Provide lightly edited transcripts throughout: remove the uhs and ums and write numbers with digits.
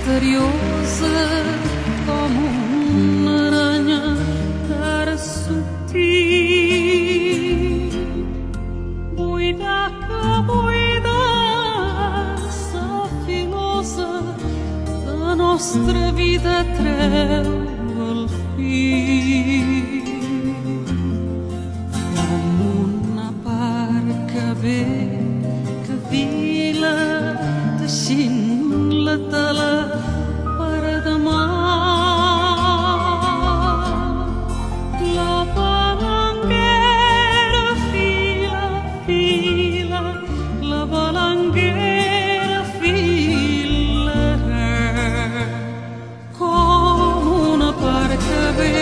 misteriosa como uma aranha era sutil. Buida que buida, filosa da nostra vida treu el fil. Com una barca ve que vila teixint la tela per a demà. La balanguera fila, fila, la balanguera fila, com una barca ve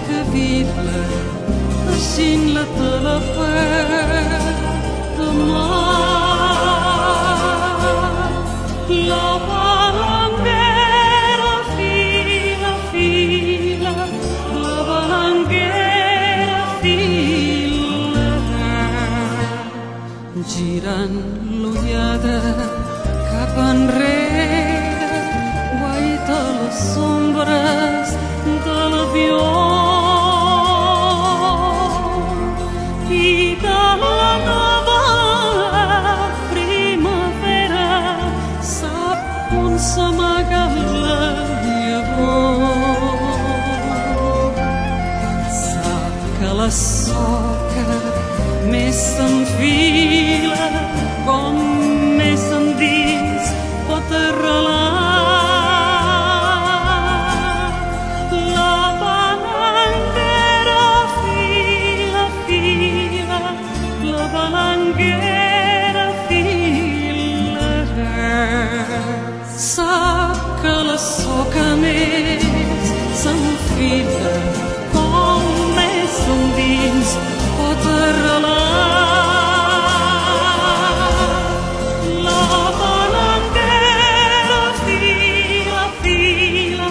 que vila teixint la tela per a demà. La balanguera fila, fila, la balanguera fila, girant l'ullada cap enrere, guaita les ombres de l'avió i de la nova s'amaga la llavor. Sap que la soca més s'enfila com més endins pot arrelar. La balanguera fila, fila, la balanguera fila. Sap que la soca més s'enfila com més endins pot arrelar. La balanguera fila, fila,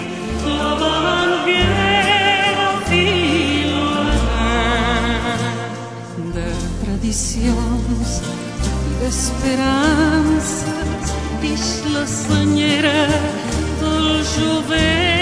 la balanguera fila. De tradicions i d'esperances ix la senyera del jovent.